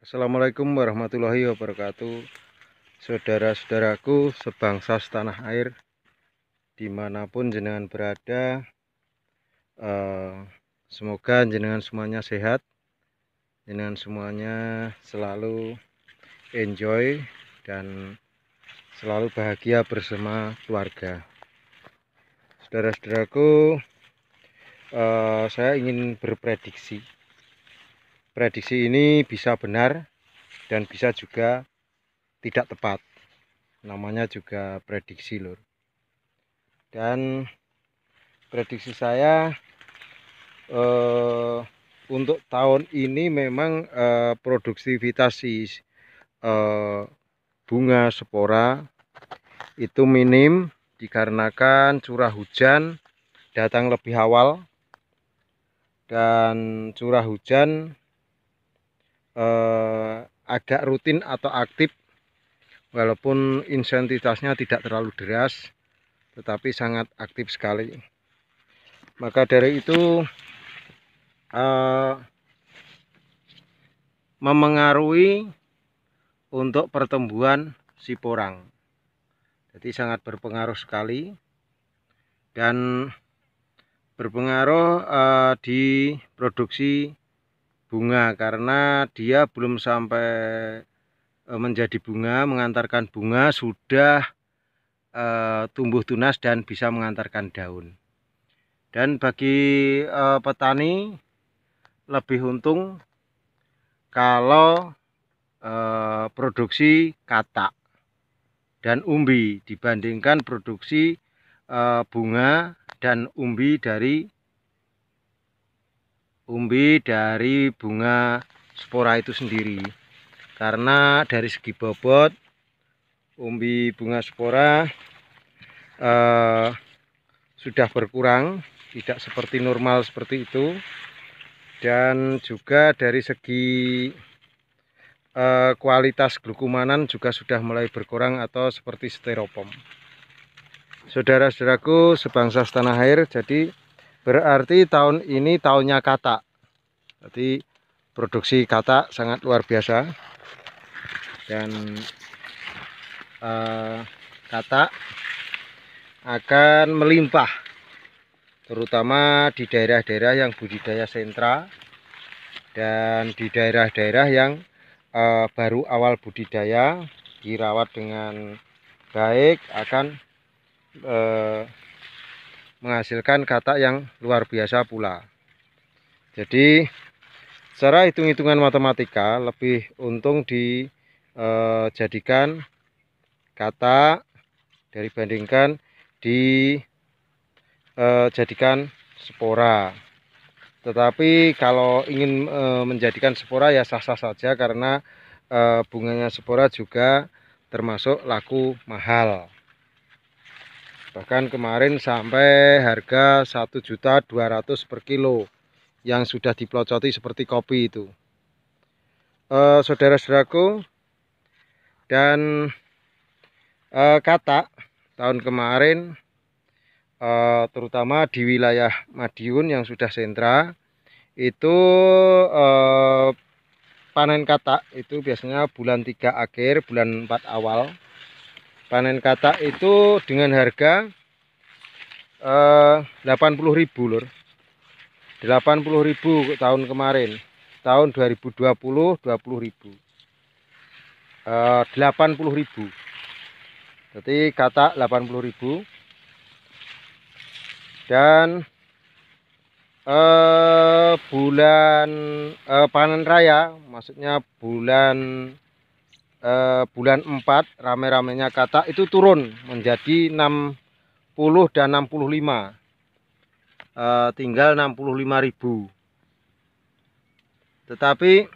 Assalamualaikum warahmatullahi wabarakatuh. Saudara-saudaraku sebangsa setanah air, dimanapun jenengan berada, semoga jenengan semuanya sehat, jenengan semuanya selalu enjoy dan selalu bahagia bersama keluarga. Saudara-saudaraku, saya ingin berprediksi. Prediksi ini bisa benar dan bisa juga tidak tepat. Namanya juga prediksi, lur. Dan prediksi saya untuk tahun ini memang produktivitas bunga spora itu minim dikarenakan curah hujan datang lebih awal, dan curah hujan agak rutin atau aktif, walaupun intensitasnya tidak terlalu deras tetapi sangat aktif sekali. Maka dari itu memengaruhi untuk pertumbuhan si porang, jadi sangat berpengaruh sekali dan berpengaruh di produksi bunga, karena dia belum sampai menjadi bunga, mengantarkan bunga sudah tumbuh tunas dan bisa mengantarkan daun. Dan bagi petani lebih untung kalau produksi katak dan umbi dibandingkan produksi bunga dan umbi dari bunga spora itu sendiri. Karena dari segi bobot, umbi bunga spora sudah berkurang, tidak seperti normal seperti itu. Dan juga dari segi kualitas glukomanan juga sudah mulai berkurang atau seperti styrofoam. Saudara-saudaraku sebangsa setanah air, jadi berarti tahun ini tahunnya katak. Jadi produksi katak sangat luar biasa, dan katak akan melimpah, terutama di daerah-daerah yang budidaya sentra dan di daerah-daerah yang baru awal budidaya, dirawat dengan baik akan menghasilkan katak yang luar biasa pula. Jadi secara hitung-hitungan matematika lebih untung dijadikan katak dibandingkan dijadikan spora. Tetapi kalau ingin menjadikan spora ya sah-sah saja, karena bunganya spora juga termasuk laku mahal. Bahkan kemarin sampai harga 1.200.000 per kilo yang sudah dipelocoti seperti kopi itu. Saudara-saudaraku, dan katak tahun kemarin terutama di wilayah Madiun yang sudah sentra itu panen katak itu biasanya bulan 3 akhir, bulan 4 awal. Panen katak itu dengan harga 80.000, lur. 80.000 tahun kemarin. Tahun 2020 20.000. 80.000. Jadi katak 80.000. Dan bulan panen raya, maksudnya bulan 4 rame-ramenya katak itu turun menjadi 60 dan 65, tinggal 65.000. Tetapi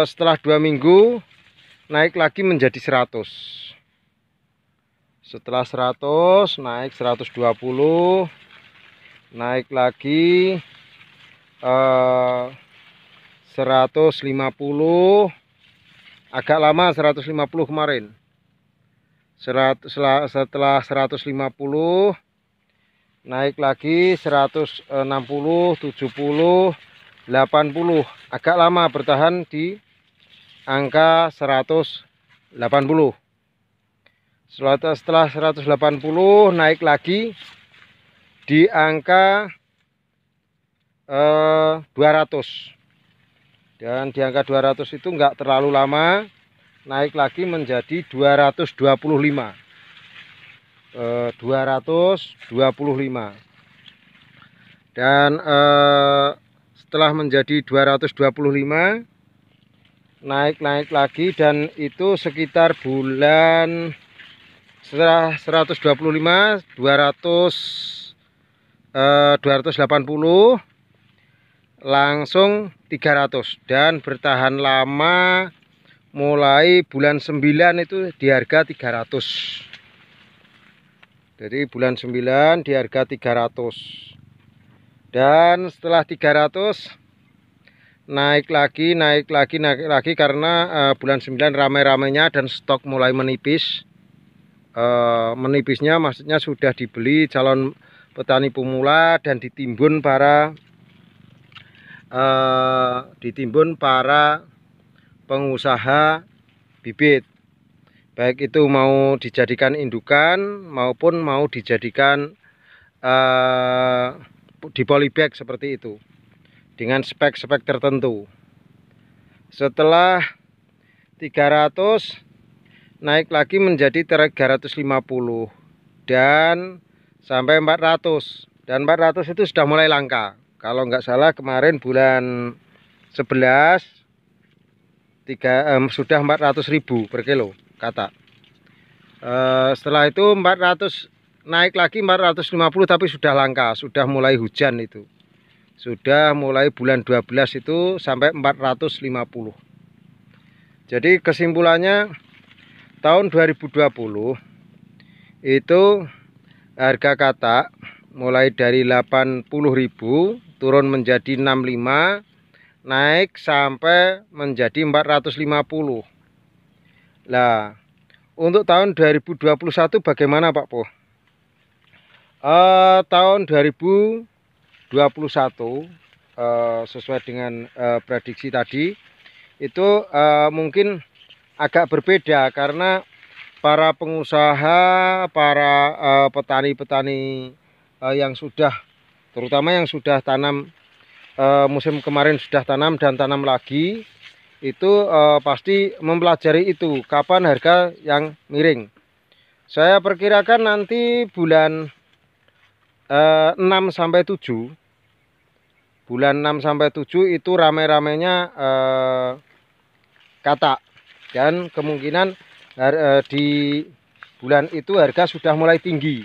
setelah 2 minggu naik lagi menjadi 100. Setelah 100 naik 120, naik lagi 150, agak lama 150 kemarin. Setelah 150 naik lagi 160, 70, 80, agak lama bertahan di angka 180. Setelah 180 naik lagi di angka 200. Dan di angka 200 itu enggak terlalu lama, naik lagi menjadi 225. 225. Dan setelah menjadi 225 naik lagi, dan itu sekitar bulan setelah 125 280 langsung 300, dan bertahan lama mulai bulan 9 itu di harga 300. Jadi bulan 9 di harga 300. Dan setelah 300 naik lagi karena bulan 9 ramai-ramainya dan stok mulai menipis. Menipisnya maksudnya sudah dibeli calon petani pemula dan ditimbun para pengusaha bibit, baik itu mau dijadikan indukan maupun mau dijadikan di polybag seperti itu dengan spek-spek tertentu. Setelah 300 naik lagi menjadi 350 dan sampai 400, dan 400 itu sudah mulai langka. Kalau nggak salah kemarin bulan 11 sudah 400.000 per kilo kata. Setelah itu 400 naik lagi 450, tapi sudah langka, sudah mulai hujan itu. Sudah mulai bulan 12 itu sampai 450. Jadi kesimpulannya tahun 2020 itu harga kata mulai dari 80.000 turun menjadi 65, naik sampai menjadi 450. Nah, untuk tahun 2021 bagaimana Pak Po? Tahun 2021 sesuai dengan prediksi tadi itu mungkin agak berbeda, karena para pengusaha, para petani-petani yang sudah, terutama yang sudah tanam musim kemarin sudah tanam dan tanam lagi, itu pasti mempelajari itu kapan harga yang miring. Saya perkirakan nanti bulan 6 sampai 7, bulan 6 sampai 7 itu rame-ramenya kata, dan kemungkinan di bulan itu harga sudah mulai tinggi.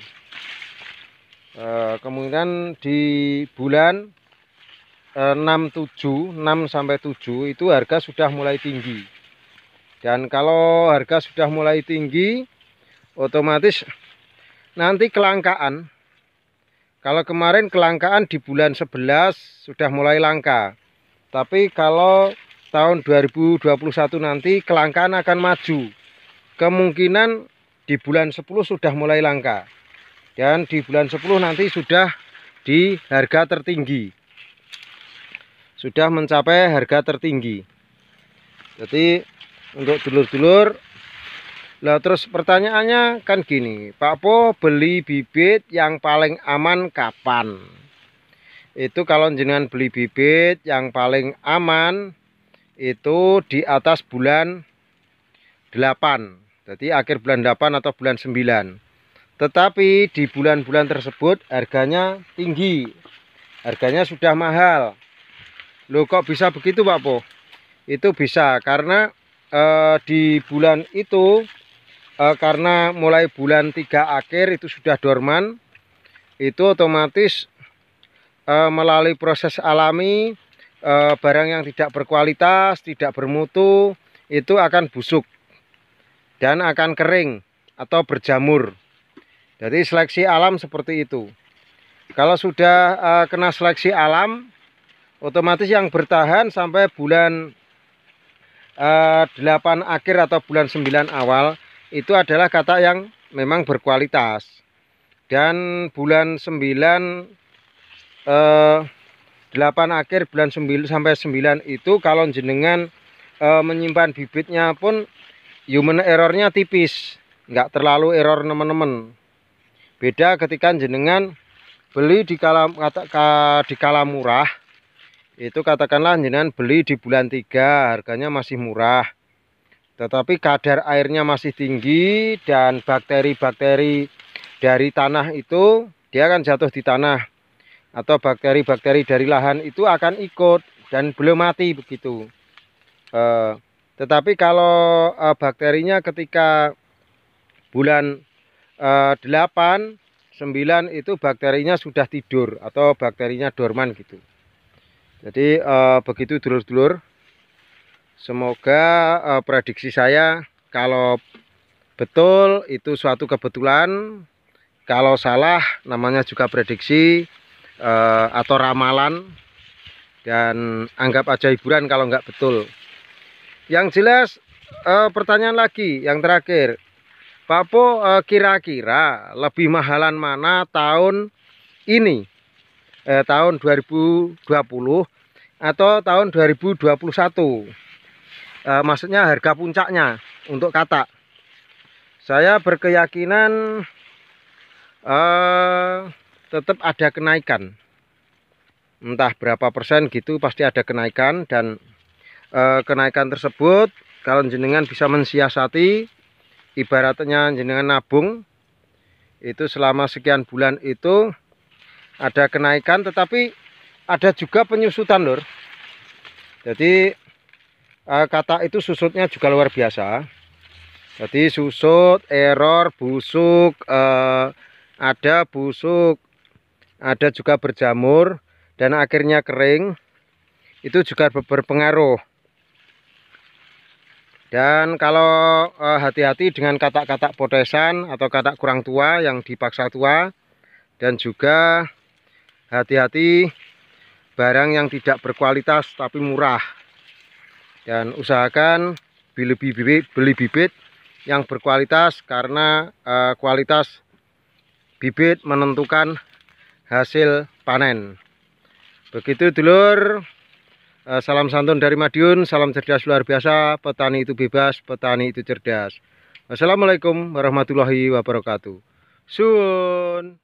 Kemungkinan di bulan 6 sampai 7 itu harga sudah mulai tinggi. Dan kalau harga sudah mulai tinggi, otomatis nanti kelangkaan. Kalau kemarin kelangkaan di bulan 11 sudah mulai langka. Tapi kalau tahun 2021 nanti kelangkaan akan maju. Kemungkinan di bulan 10 sudah mulai langka. Dan di bulan 10 nanti sudah di harga tertinggi. Sudah mencapai harga tertinggi. Jadi untuk dulur-dulur, lah terus pertanyaannya kan gini, Pak Po, beli bibit yang paling aman kapan? Itu kalau jenengan beli bibit yang paling aman itu di atas bulan 8. Jadi akhir bulan 8 atau bulan 9. Tetapi di bulan-bulan tersebut harganya tinggi. Harganya sudah mahal. Loh, kok bisa begitu Pak Po? Itu bisa karena di bulan itu karena mulai bulan 3 akhir itu sudah dorman, itu otomatis melalui proses alami barang yang tidak berkualitas, tidak bermutu itu akan busuk dan akan kering atau berjamur. Jadi seleksi alam seperti itu. Kalau sudah kena seleksi alam, otomatis yang bertahan sampai bulan 8 akhir atau bulan 9 awal itu adalah kata yang memang berkualitas. Dan bulan 9 8 akhir bulan 9 sampai 9 itu kalau jenengan menyimpan bibitnya pun human errornya tipis, nggak terlalu error teman-teman. Beda ketika jenengan beli di kala murah, itu katakanlah jenengan beli di bulan 3 harganya masih murah, tetapi kadar airnya masih tinggi dan bakteri-bakteri dari tanah itu dia akan jatuh di tanah, atau bakteri-bakteri dari lahan itu akan ikut dan belum mati begitu. Tetapi kalau bakterinya ketika bulan 8, 9 itu bakterinya sudah tidur atau bakterinya dorman gitu. Jadi begitu dulur-dulur. Semoga prediksi saya kalau betul itu suatu kebetulan, kalau salah namanya juga prediksi atau ramalan, dan anggap aja hiburan kalau nggak betul. Yang jelas pertanyaan lagi yang terakhir, Pak Po, kira-kira lebih mahalan mana tahun ini, tahun 2020 atau tahun 2021? Maksudnya harga puncaknya untuk katak. Saya berkeyakinan tetap ada kenaikan, entah berapa persen gitu, pasti ada kenaikan. Dan kenaikan tersebut kalau jenengan bisa mensiasati, ibaratnya jenengan nabung itu selama sekian bulan itu ada kenaikan, tetapi ada juga penyusutan lur. Jadi katak itu susutnya juga luar biasa. Jadi susut, error, busuk, ada busuk, ada juga berjamur, dan akhirnya kering. Itu juga berpengaruh. Dan kalau hati-hati dengan katak-katak potesan atau katak kurang tua yang dipaksa tua, dan juga hati-hati barang yang tidak berkualitas tapi murah. Dan usahakan beli bibit yang berkualitas, karena kualitas bibit menentukan hasil panen. Begitu dulur. Salam santun dari Madiun, salam cerdas luar biasa, petani itu bebas, petani itu cerdas. Wassalamualaikum warahmatullahi wabarakatuh. Sun.